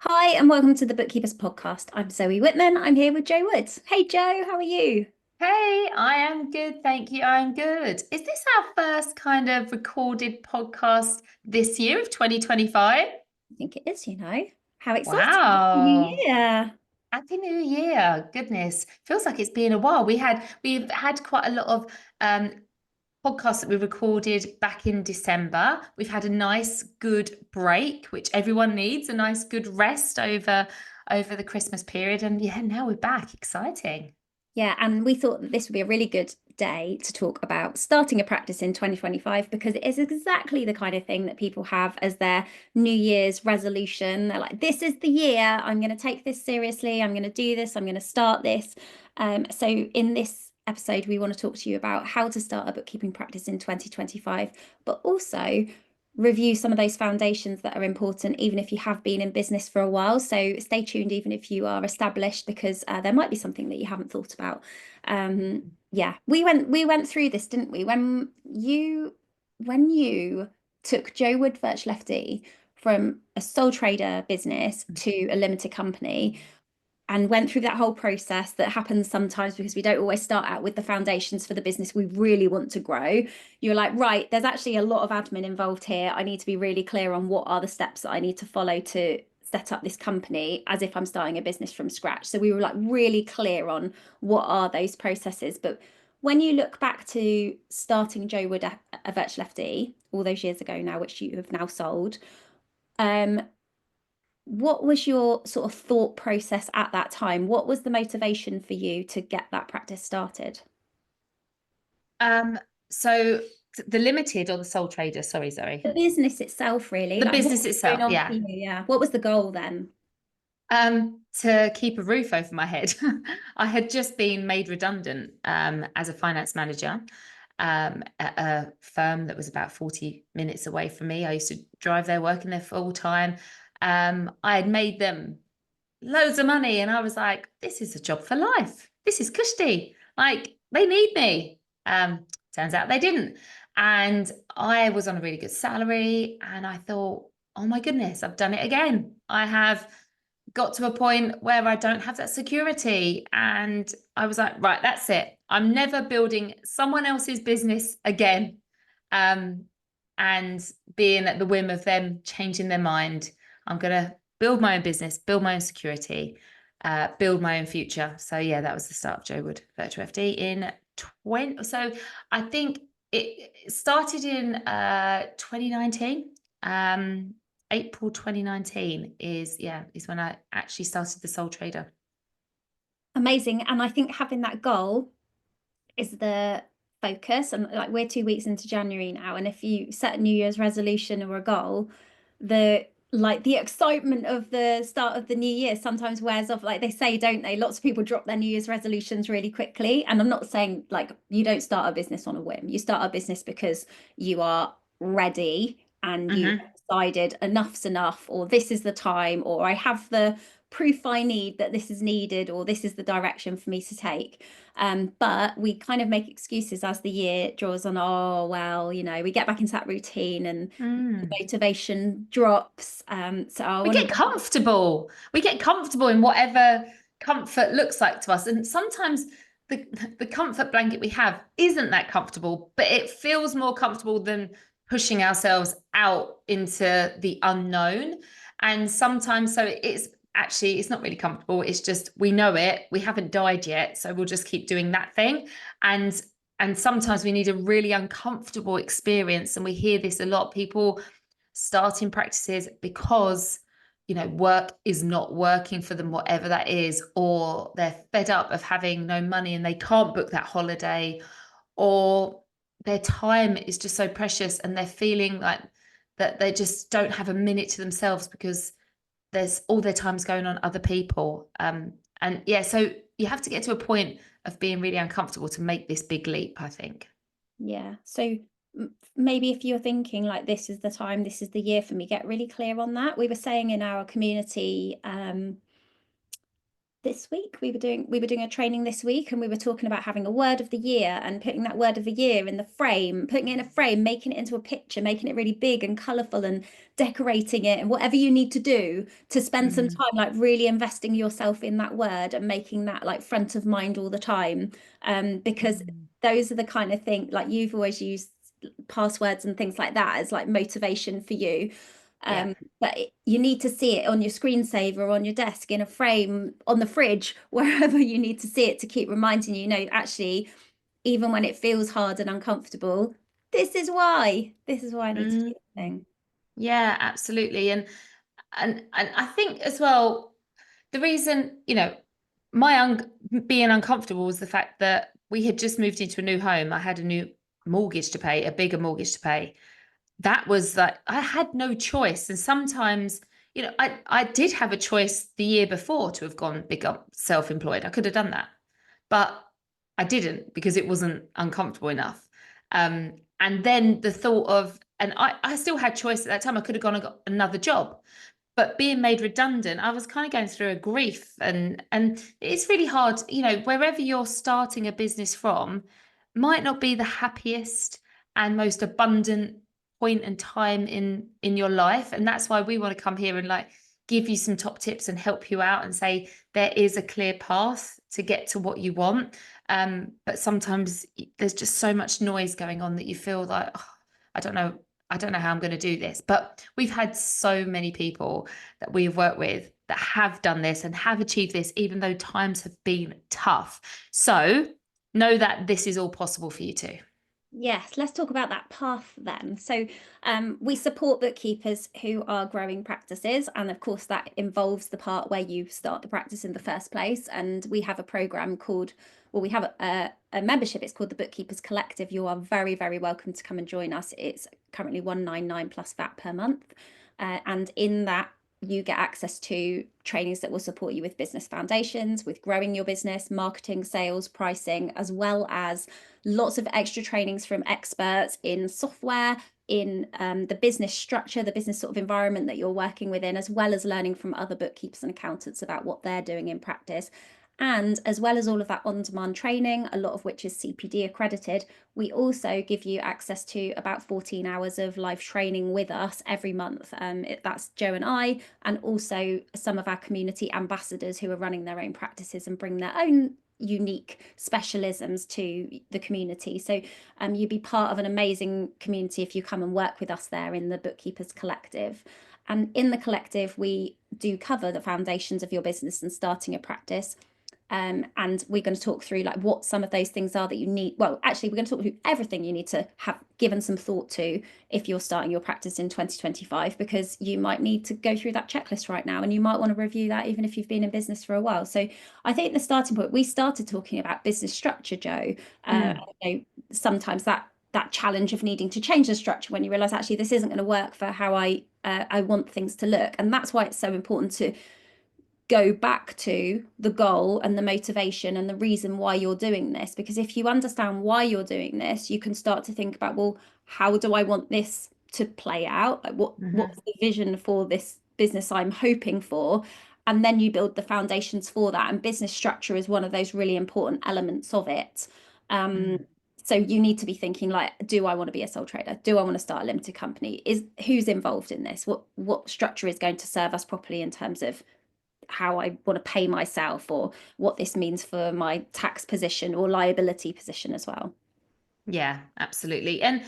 Hi, and welcome to the Bookkeepers podcast. I'm Zoe Whitman. I'm here with Joe Woods. Hey, Joe, how are you? Hey, I am good, thank you. I'm good. Is this our first kind of recorded podcast this year of 2025? I think it is, How exciting. New Wow. year. Happy New Year. Goodness. Feels like it's been a while. We've had quite a lot of podcasts that we recorded back in December. We've had a nice good break, which everyone needs, a nice good rest over the Christmas period. And yeah, now we're back. Exciting. Yeah, and we thought that this would be a really good day to talk about starting a practice in 2025 because it is exactly the kind of thing that people have as their New Year's resolution. They're like, this is the year. I'm going to take this seriously. I'm going to do this. I'm going to start this. So in this episode, we want to talk to you about how to start a bookkeeping practice in 2025, but also review some of those foundations that are important, even if you have been in business for a while. So stay tuned, even if you are established, because there might be something that you haven't thought about. Yeah, we went through this, didn't we? When you took Joe Wood Virtual FD from a sole trader business to a limited company, and went through that whole process that happens sometimes because we don't always start out with the foundations for the business we really want to grow. You're like, right, there's actually a lot of admin involved here. I need to be really clear on what are the steps that I need to follow to set up this company as if I'm starting a business from scratch. So we were like really clear on what are those processes. But when you look back to starting Joe Wood a virtual FD all those years ago now, which you have now sold, um, what was your sort of thought process at that time? What was the motivation for you to get that practice started? Um, so the limited or the sole trader, sorry, The Zoe. business itself, really, The like what business was going itself, on for yeah. you? Yeah. What was the goal then? To keep a roof over my head. I had just been made redundant as a finance manager at a firm that was about 40 minutes away from me. I used to drive there, working there full time. I had made them loads of money, and I was like, this is a job for life. This is cushy. Like, they need me. Turns out they didn't. And I was on a really good salary, and I thought, oh my goodness, I've done it again. I have got to a point where I don't have that security. And I was like, right, that's it. I'm never building someone else's business again. Um, and being at the whim of them changing their mind. I'm going to build my own business, build my own security, build my own future. So yeah, that was the start of Joe Wood Virtual FD in 20. So I think it started in 2019. April 2019 is when I actually started the sole trader. Amazing. And I think having that goal is the focus. And like we're 2 weeks into January now, and if you set a New Year's resolution or a goal, the excitement of the start of the new year sometimes wears off. Like they say, don't they? Lots of people drop their New Year's resolutions really quickly. And I'm not saying like you don't start a business on a whim. You start a business because you are ready and you Mm-hmm. decided enough's enough, or this is the time, or I have the proof I need that this is needed, or this is the direction for me to take. But we kind of make excuses as the year draws on. Oh, well, we get back into that routine and the Mm. motivation drops. So I We want to get comfortable. We get comfortable in whatever comfort looks like to us. And sometimes the, the comfort blanket we have isn't that comfortable, but it feels more comfortable than pushing ourselves out into the unknown. And sometimes, so it's not really comfortable. It's just we know it. We haven't died yet, so we'll just keep doing that thing. And and sometimes we need a really uncomfortable experience. And we hear this a lot. People starting practices because work is not working for them, whatever that is, or they're fed up of having no money and they can't book that holiday, or their time is just so precious and they're feeling like that they just don't have a minute to themselves because there's all their time's going on other people. And yeah, so you have to get to a point of being really uncomfortable to make this big leap, I think. Yeah. So maybe if you're thinking like this is the time, this is the year for me, get really clear on that. We were saying in our community, This week we were doing a training this week, and we were talking about having a word of the year and putting that word of the year in the frame, putting it in a frame, making it into a picture, making it really big and colourful, and decorating it, and whatever you need to do to spend some Mm. time like really investing yourself in that word and making that like front of mind all the time. Because Mm. those are the kind of thing, like you've always used passwords and things like that as like motivation for you. Yeah. But you need to see it on your screensaver, on your desk, in a frame, on the fridge, wherever you need to see it to keep reminding you, actually, even when it feels hard and uncomfortable, this is why. This is why I need to do Mm. the thing. Yeah, absolutely. And I think as well, the reason, my being uncomfortable was the fact that we had just moved into a new home. I had a new mortgage to pay, a bigger mortgage to pay. That was like I had no choice. And sometimes, I did have a choice the year before to have gone bigger self-employed. I could have done that, but I didn't because it wasn't uncomfortable enough. And then the thought of, and I still had choice at that time. I could have gone and got another job, but being made redundant, I was kind of going through a grief, and it's really hard, wherever you're starting a business from might not be the happiest and most abundant point and time in your life. And that's why we want to come here and like give you some top tips and help you out and say there is a clear path to get to what you want. But sometimes there's just so much noise going on that you feel like, oh, I don't know. I don't know how I'm going to do this. But we've had so many people that we've worked with that have done this and have achieved this, even though times have been tough. So know that this is all possible for you too. Yes, let's talk about that path then. So, we support bookkeepers who are growing practices, and of course, that involves the part where you start the practice in the first place. And we have a program called, well, we have a membership. It's called the Bookkeepers Collective. You are very, very welcome to come and join us. It's currently 199 plus VAT per month, and in that you get access to trainings that will support you with business foundations, with growing your business, marketing, sales, pricing, as well as lots of extra trainings from experts in software, in the business structure, the business sort of environment that you're working within, as well as learning from other bookkeepers and accountants about what they're doing in practice. And as well as all of that on-demand training, a lot of which is CPD accredited, we also give you access to about 14 hours of live training with us every month. That's Joe and I, and also some of our community ambassadors who are running their own practices and bring their own unique specialisms to the community. So you'd be part of an amazing community if you come and work with us there in the Bookkeepers Collective. And in the collective, we do cover the foundations of your business and starting a practice. And we're going to talk through like what some of those things are that you need. Well, actually, we're going to talk through everything you need to have given some thought to if you're starting your practice in 2025, because you might need to go through that checklist right now, and you might want to review that even if you've been in business for a while. So I think the starting point, we started talking about business structure, Joe. Mm. Sometimes that challenge of needing to change the structure when you realize actually this isn't going to work for how I want things to look. And that's why it's so important to go back to the goal and the motivation and the reason why you're doing this. Because if you understand why you're doing this, you can start to think about, well, how do I want this to play out? Like what's Mm-hmm. the vision for this business I'm hoping for? And then you build the foundations for that. And business structure is one of those really important elements of it. Um, Mm. so you need to be thinking like, do I want to be a sole trader? Do I want to start a limited company? Is who's involved in this? What structure is going to serve us properly in terms of how I want to pay myself, or what this means for my tax position or liability position as well. Yeah, absolutely. And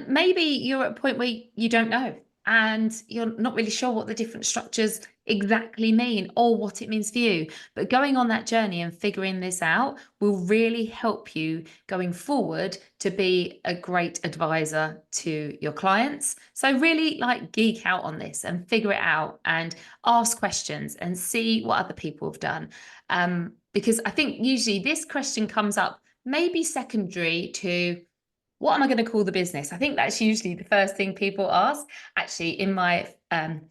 maybe you're at a point where you don't know and you're not really sure what the different structures exactly mean or what it means for you. But going on that journey and figuring this out will really help you going forward to be a great advisor to your clients. So really like geek out on this and figure it out and ask questions and see what other people have done. Because I think usually this question comes up maybe secondary to what am I going to call the business? I think that's usually the first thing people ask. Actually, in my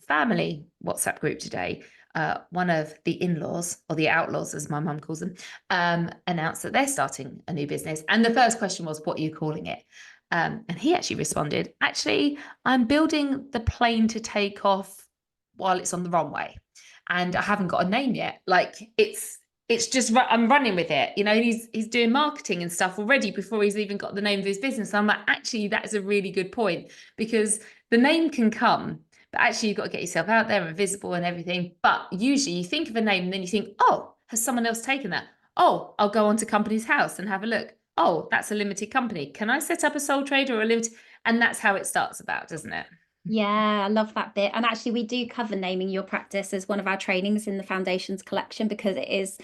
family WhatsApp group today, one of the in-laws, or the outlaws as my mum calls them, announced that they're starting a new business. And the first question was, what are you calling it? And he actually responded, actually, I'm building the plane to take off while it's on the runway, and I haven't got a name yet. Like it's just I'm running with it. You know, he's doing marketing and stuff already before he's even got the name of his business. I'm like, actually, that's a really good point, because the name can come, but actually you've got to get yourself out there and visible and everything. But usually you think of a name and then you think, oh, has someone else taken that? Oh, I'll go onto Company's House and have a look. Oh, that's a limited company. Can I set up a sole trader or a limited? And that's how it starts about, doesn't it? Yeah, I love that bit. And actually, we do cover naming your practice as one of our trainings in the Foundations collection because it is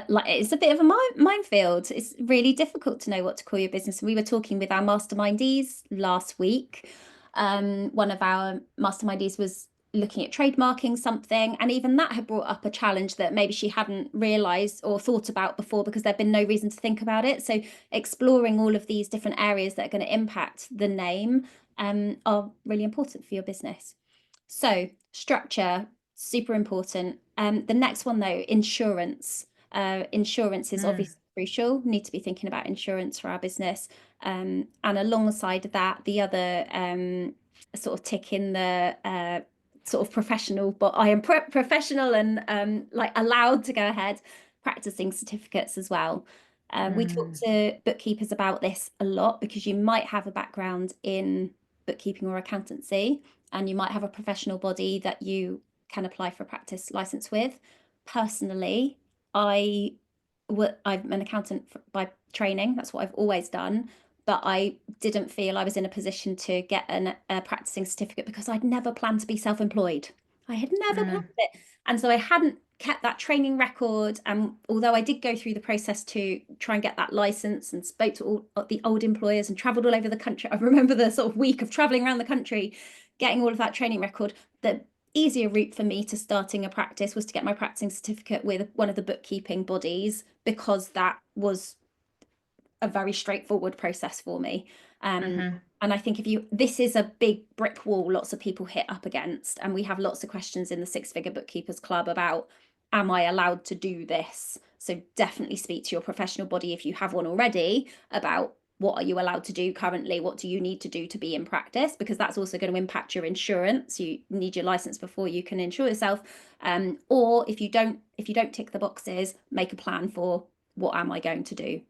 like it's a bit of a minefield. It's really difficult to know what to call your business. We were talking with our mastermindees last week. One of our mastermindees was looking at trademarking something, and even that had brought up a challenge that maybe she hadn't realized or thought about before because there'd been no reason to think about it. So exploring all of these different areas that are going to impact the name are really important for your business. So structure, super important. The next one though, insurance. Insurance is obviously crucial. Need to be thinking about insurance for our business. And alongside that, the other sort of tick in the sort of professional, but I am professional and like allowed to go ahead, practicing certificates as well. We talk to bookkeepers about this a lot because you might have a background in bookkeeping or accountancy, and you might have a professional body that you can apply for a practice license with. Personally, I'm an accountant by training. That's what I've always done. But I didn't feel I was in a position to get a practicing certificate because I'd never planned to be self-employed. I had never planned it. And so I hadn't kept that training record. And although I did go through the process to try and get that license and spoke to all the old employers and traveled all over the country, I remember the sort of week of traveling around the country, getting all of that training record. The easier route for me to starting a practice was to get my practicing certificate with one of the bookkeeping bodies because that was a very straightforward process for me. And I think this is a big brick wall lots of people hit up against, and we have lots of questions in the Six Figure Bookkeepers Club about, am I allowed to do this? So definitely speak to your professional body if you have one already about what are you allowed to do currently? What do you need to do to be in practice? Because that's also going to impact your insurance. You need your license before you can insure yourself. Or if you don't tick the boxes, make a plan for what am I going to do?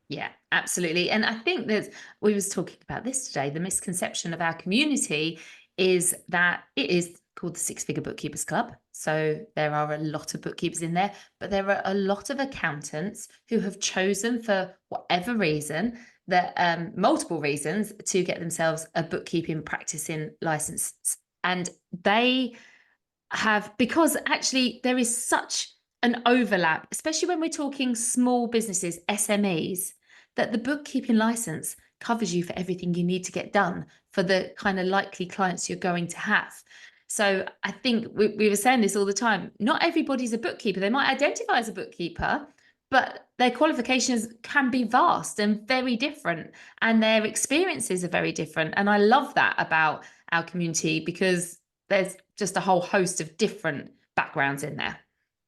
Yeah, absolutely. And I think that we was talking about this today. The misconception of our community is that it is called the Six Figure Bookkeepers Club. So there are a lot of bookkeepers in there, but there are a lot of accountants who have chosen for whatever reason, that multiple reasons, to get themselves a bookkeeping practicing license. And they have, because actually there is such an overlap, especially when we're talking small businesses, SMEs, that the bookkeeping license covers you for everything you need to get done for the kind of likely clients you're going to have. So I think we were saying this all the time. Not everybody's a bookkeeper. They might identify as a bookkeeper, but their qualifications can be vast and very different, and their experiences are very different. And I love that about our community, because there's just a whole host of different backgrounds in there.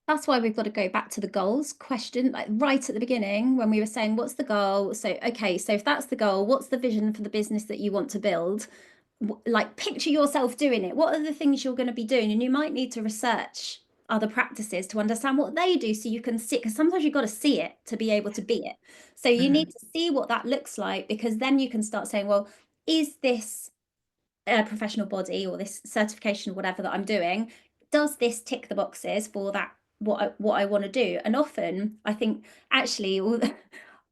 That's why we've got to go back to the goals question, like right at the beginning when we were saying, what's the goal? So, okay, so if that's the goal, what's the vision for the business that you want to build? Like, picture yourself doing it. What are the things you're going to be doing? And you might need to research other practices to understand what they do so you can see, because sometimes you've got to see it to be able to be it. So you need to see what that looks like, because then you can start saying, well, is this a professional body or this certification or whatever that I'm doing, does this tick the boxes for that what I want to do? And often I think actually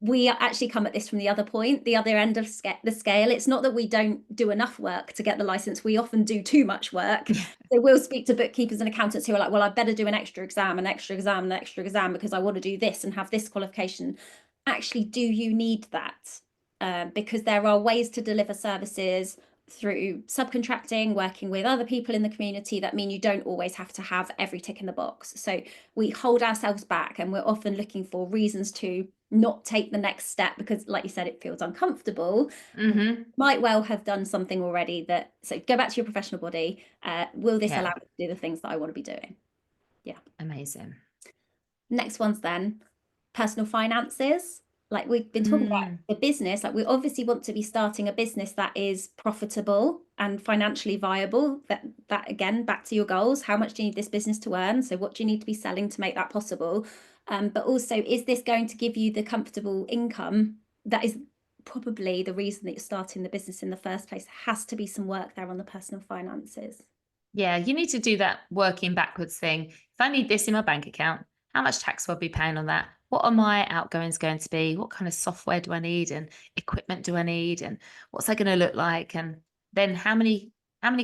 we actually come at this from the other point, the other end of the scale. It's not that we don't do enough work to get the license. We often do too much work. So we'll speak to bookkeepers and accountants who are like, well, I better do an extra exam, an extra exam, an extra exam because I want to do this and have this qualification. Actually, do you need that? Because there are ways to deliver services through subcontracting, working with other people in the community, that mean you don't always have to have every tick in the box. So we hold ourselves back, and we're often looking for reasons to not take the next step because, like you said, it feels uncomfortable. Might well have done something already that, so go back to your professional body. Will this allow me to do the things that I want to be doing? Yeah. Amazing. Next one's then personal finances. Like we've been talking about the business, like we obviously want to be starting a business that is profitable and financially viable. That again, back to your goals. How much do you need this business to earn? So what do you need to be selling to make that possible? But also, is this going to give you the comfortable income that is probably the reason that you're starting the business in the first place? There has to be some work there on the personal finances. Yeah, you need to do that working backwards thing. If I need this in my bank account, how much tax will I be paying on that? What are my outgoings going to be? What kind of software do I need and equipment do I need? And what's that going to look like? And then how many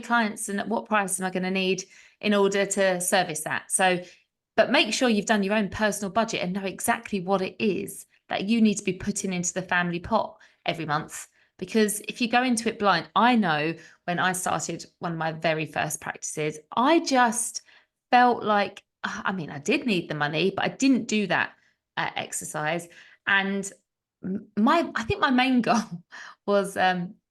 clients and at what price am I going to need in order to service that? So, but make sure you've done your own personal budget and know exactly what it is that you need to be putting into the family pot every month. Because if you go into it blind, I know when I started one of my very first practices, I just felt like, I mean, I did need the money, but I didn't do that exercise. And I think my main goal was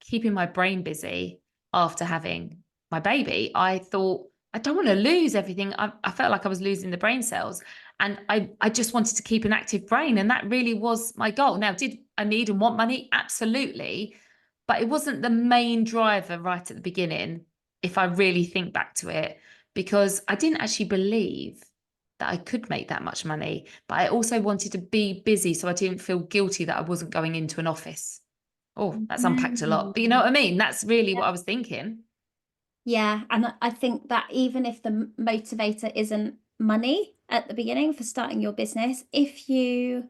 keeping my brain busy after having my baby. I thought, I don't want to lose everything. I felt like I was losing the brain cells. And I just wanted to keep an active brain. And that really was my goal. Now, did I need and want money? Absolutely. But it wasn't the main driver right at the beginning, if I really think back to it, because I didn't actually believe that I could make that much money. But I also wanted to be busy so I didn't feel guilty that I wasn't going into an office. Oh, that's unpacked a lot. But you know what I mean? That's really what I was thinking. Yeah, and I think that even if the motivator isn't money at the beginning for starting your business, if you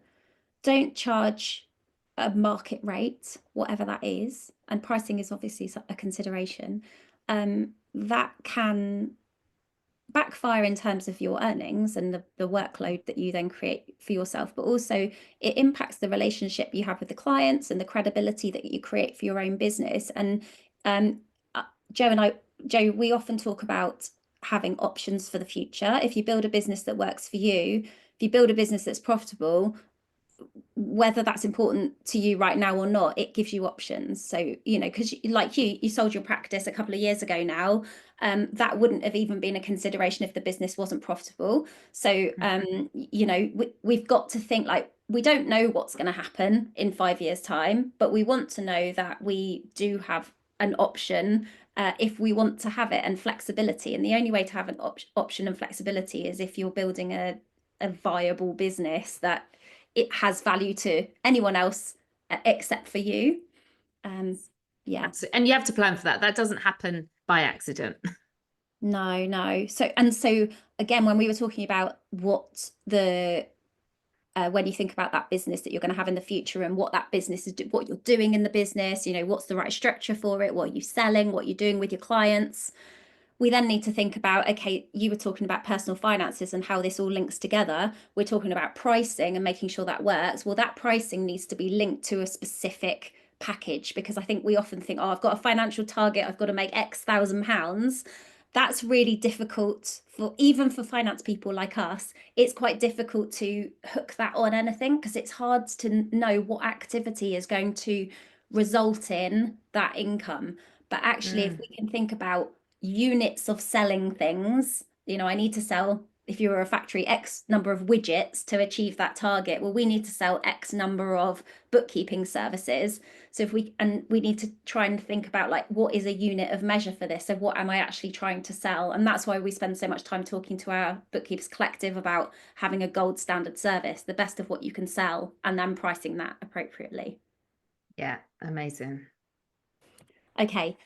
don't charge a market rate, whatever that is, and pricing is obviously a consideration, that can backfire in terms of your earnings and the workload that you then create for yourself, but also it impacts the relationship you have with the clients and the credibility that you create for your own business. And um, Joe, we often talk about having options for the future. If you build a business that works for you, if you build a business that's profitable, whether that's important to you right now or not, it gives you options. So, you know, because like you sold your practice a couple of years ago now, that wouldn't have even been a consideration if the business wasn't profitable. So, you know, we've got to think like, we don't know what's going to happen in 5 years' time, but we want to know that we do have an option if we want to have it, and flexibility. And the only way to have an option and flexibility is if you're building a viable business that it has value to anyone else except for you. Yeah. Absolutely. And you have to plan for that. That doesn't happen by accident. No. So again, when we were talking about what the when you think about that business that you're going to have in the future and what that business is, what you're doing in the business, you know, what's the right structure for it, what are you selling, what you're doing with your clients, we then need to think about, okay, you were talking about personal finances and how this all links together. We're talking about pricing and making sure that works. Well, that pricing needs to be linked to a specific package, because I think we often think, oh, I've got a financial target, I've got to make X thousand pounds. That's really difficult for even for finance people like us. It's quite difficult to hook that on anything because it's hard to know what activity is going to result in that income. But actually, if we can think about units of selling things, you know, I need to sell, if you were a factory, X number of widgets to achieve that target. Well, we need to sell X number of bookkeeping services. So if we need to try and think about like, what is a unit of measure for this? So what am I actually trying to sell? And that's why we spend so much time talking to our bookkeepers collective about having a gold standard service, the best of what you can sell, and then pricing that appropriately. Yeah, amazing. Okay,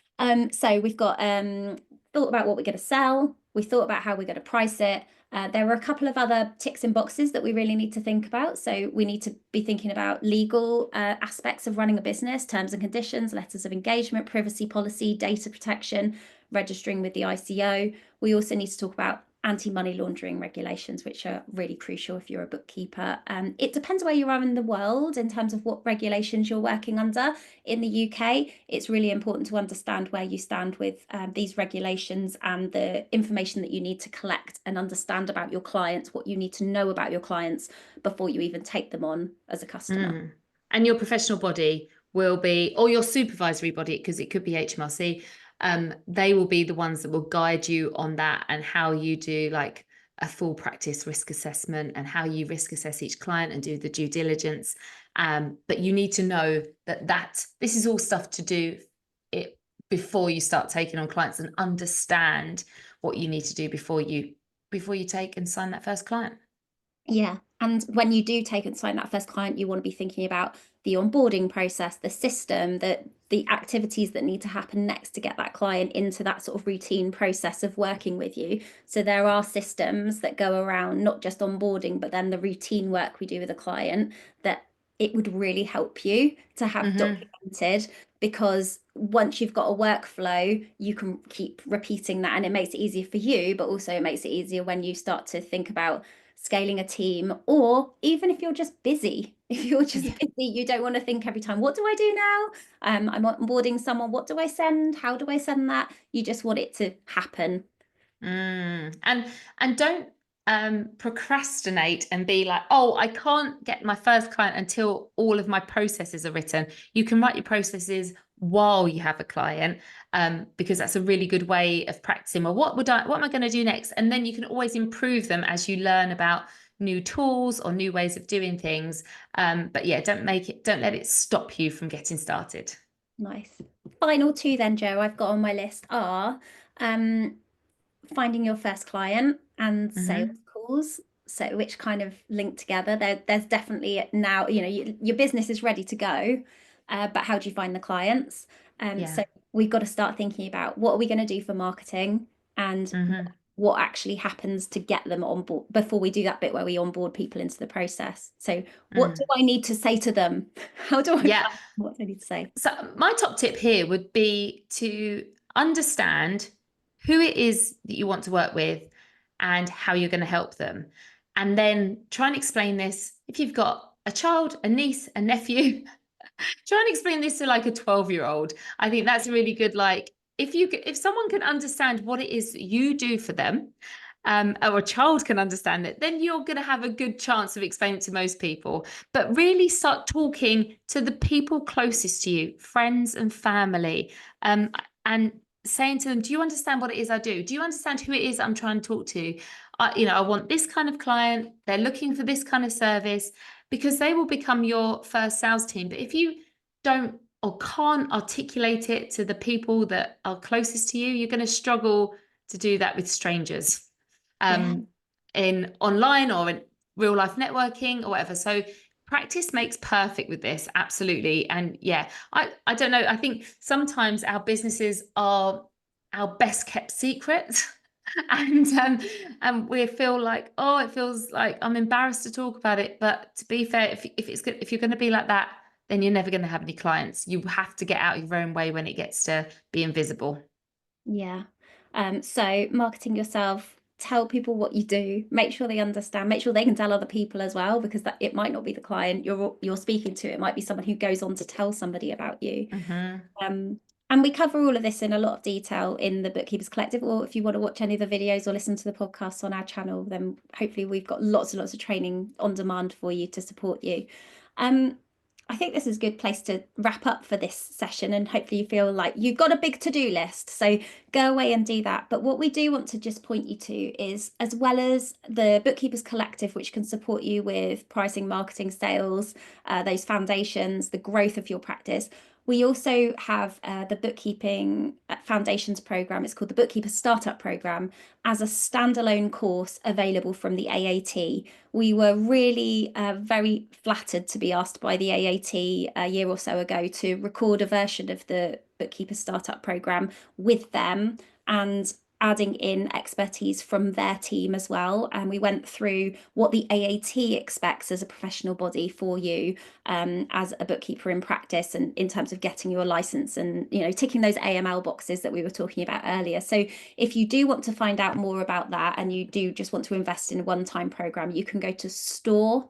so we've got thought about what we're going to sell. We thought about how we're going to price it. There are a couple of other ticks in boxes that we really need to think about. So we need to be thinking about legal aspects of running a business, terms and conditions, letters of engagement, privacy policy, data protection, registering with the ICO. We also need to talk about anti-money laundering regulations, which are really crucial if you're a bookkeeper. It depends where you are in the world in terms of what regulations you're working under. In the UK, it's really important to understand where you stand with these regulations and the information that you need to collect and understand about your clients, what you need to know about your clients before you even take them on as a customer. And your professional body will be, or your supervisory body, because it could be HMRC, they will be the ones that will guide you on that and how you do like a full practice risk assessment and how you risk assess each client and do the due diligence. But you need to know that this is all stuff to do it before you start taking on clients, and understand what you need to do before you take and sign that first client. Yeah. And when you do take and sign that first client, you want to be thinking about the onboarding process, the system, the activities that need to happen next to get that client into that sort of routine process of working with you. So there are systems that go around not just onboarding, but then the routine work we do with a client, that it would really help you to have documented, because once you've got a workflow, you can keep repeating that, and it makes it easier for you, but also it makes it easier when you start to think about scaling a team, or even if you're just busy. If you're just busy, you don't want to think every time, what do I do now? I'm onboarding someone, what do I send? How do I send that? You just want it to happen. And don't procrastinate and be like, oh, I can't get my first client until all of my processes are written. You can write your processes while you have a client, because that's a really good way of practicing. Well, what am I going to do next? And then you can always improve them as you learn about new tools or new ways of doing things. But yeah, don't let it stop you from getting started. Nice. Final two then, Joe, I've got on my list are finding your first client and sales calls. So which kind of link together. There's definitely now, your business is ready to go, but how do you find the clients? So we've got to start thinking about, what are we going to do for marketing, and what actually happens to get them on board before we do that bit where we onboard people into the process. So what do I need to say to them? How do I Yeah. find what I need to say? So my top tip here would be to understand who it is that you want to work with and how you're going to help them. And then try and explain this. If you've got a child, a niece, a nephew, try and explain this to like a 12-year-old. I think that's really good. Like, if someone can understand what it is that you do for them, or a child can understand it, then you're going to have a good chance of explaining it to most people. But really start talking to the people closest to you, friends and family, and saying to them, do you understand what it is I do? Do you understand who it is I'm trying to talk to? I want this kind of client. They're looking for this kind of service, because they will become your first sales team. But if you don't or can't articulate it to the people that are closest to you, you're going to struggle to do that with strangers, in online or in real life networking or whatever. So practice makes perfect with this, absolutely. And yeah, I don't know. I think sometimes our businesses are our best kept secrets. And we feel like, oh, it feels like I'm embarrassed to talk about it. But to be fair, if you're going to be like that, then you're never going to have any clients. You have to get out of your own way when it gets to be invisible. Yeah. So marketing yourself, tell people what you do, make sure they understand, make sure they can tell other people as well, because that it might not be the client you're speaking to. It might be someone who goes on to tell somebody about you. And we cover all of this in a lot of detail in the Bookkeepers Collective, or if you want to watch any of the videos or listen to the podcasts on our channel, then hopefully we've got lots and lots of training on demand for you to support you. I think this is a good place to wrap up for this session, and hopefully you feel like you've got a big to-do list. So go away and do that. But what we do want to just point you to is, as well as the Bookkeepers Collective, which can support you with pricing, marketing, sales, those foundations, the growth of your practice, we also have the Bookkeeping Foundations program. It's called the Bookkeeper Startup Program, as a standalone course available from the AAT. We were really very flattered to be asked by the AAT a year or so ago to record a version of the Bookkeeper Startup Program with them, and adding in expertise from their team as well. And we went through what the AAT expects as a professional body for you, as a bookkeeper in practice, and in terms of getting your license and ticking those AML boxes that we were talking about earlier. So if you do want to find out more about that, and you do just want to invest in a one-time program, you can go to store.aat.org.uk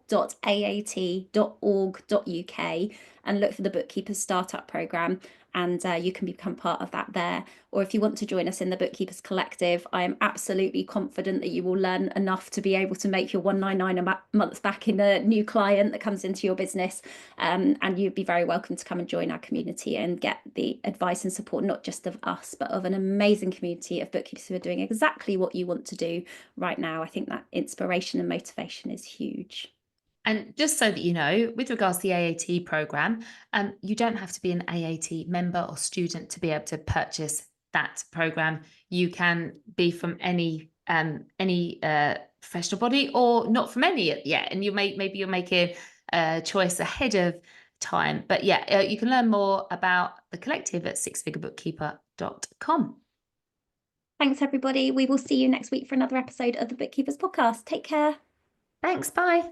and look for the Bookkeepers Startup Program. and you can become part of that there. Or if you want to join us in the Bookkeepers Collective, I am absolutely confident that you will learn enough to be able to make your 199 a month back in a new client that comes into your business. And you'd be very welcome to come and join our community and get the advice and support, not just of us, but of an amazing community of bookkeepers who are doing exactly what you want to do right now. I think that inspiration and motivation is huge. And just so that you know, with regards to the AAT program, you don't have to be an AAT member or student to be able to purchase that program. You can be from any professional body or not from any yet, and maybe you're making a choice ahead of time. But yeah, you can learn more about the collective at sixfigurebookkeeper.com. Thanks, everybody. We will see you next week for another episode of the Bookkeepers Podcast. Take care. Thanks. Bye.